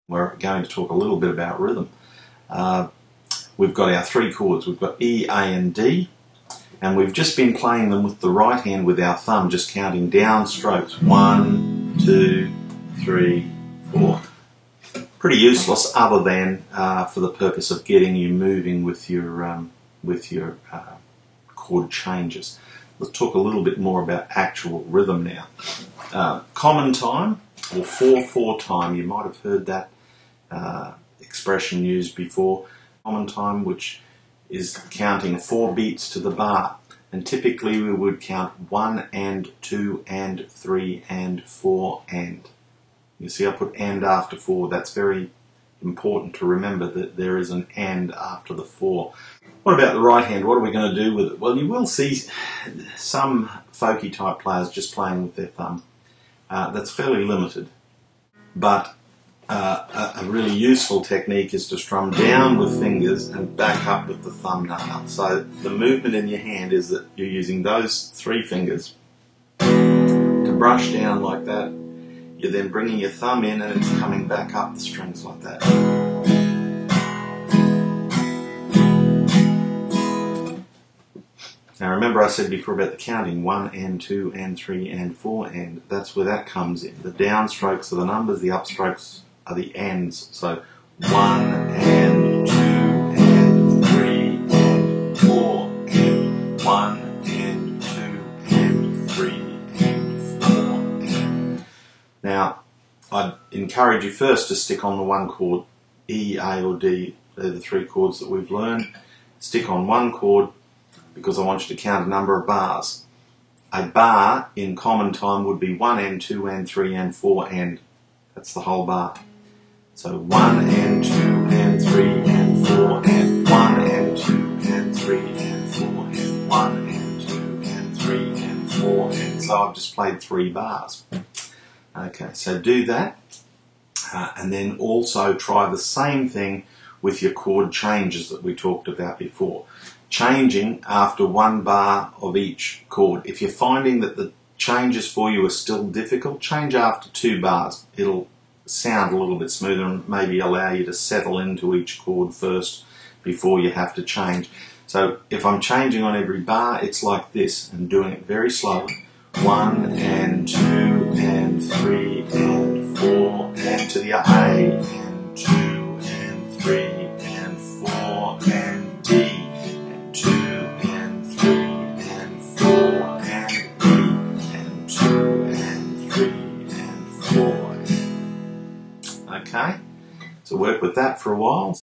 We're going to talk a little bit about rhythm. We've got our three chords. We've got E, A and D, and we've just been playing them with the right hand with our thumb, just counting down strokes. 1, 2, 3, 4. Pretty useless other than for the purpose of getting you moving with your chord changes. Let's talk a little bit more about actual rhythm now. Common time or 4/4 time, you might have heard that expression used before. Common time, which is counting 4 beats to the bar, and typically we would count 1 and 2 and 3 and 4 and. You see I put and after 4. That's very important to remember that there is an and after the 4. What about the right hand? What are we going to do with it? Well, you will see some folky type players just playing with their thumb. That's fairly limited, but a really useful technique is to strum down with fingers and back up with the thumbnail. So the movement in your hand is that you're using those 3 fingers to brush down like that. You're then bringing your thumb in and it's coming back up the strings like that. Now remember I said before about the counting 1 and 2 and 3 and 4 and. That's where that comes in. The downstrokes are the numbers, the upstrokes are the ands. So 1 and 2 and 3 and 4 and 1 and 2 and 3 and 4 and. Now I'd encourage you first to stick on the one chord, E, A or D. They're the 3 chords that we've learned. Stick on one chord, because I want you to count a number of bars. A bar in common time would be 1 and 2 and 3 and 4 and. That's the whole bar. So 1 and 2 and 3 and 4 and 1 and 2 and 3 and 4 and 1 and 2 and 3 and 4 and. So I've just played 3 bars. Okay, so do that, and then also try the same thing with your chord changes that we talked about before. Changing after 1 bar of each chord. If you're finding that the changes for you are still difficult, change after 2 bars. It'll sound a little bit smoother and maybe allow you to settle into each chord first before you have to change. So if I'm changing on every bar, it's like this, and doing it very slowly. 1 and 2 and 3 and 4 and to the A and 2 and 3 and 4 and D and 2 and 3 and 4 and E and 2 and 3 and 4 and. Okay, so work with that for a while.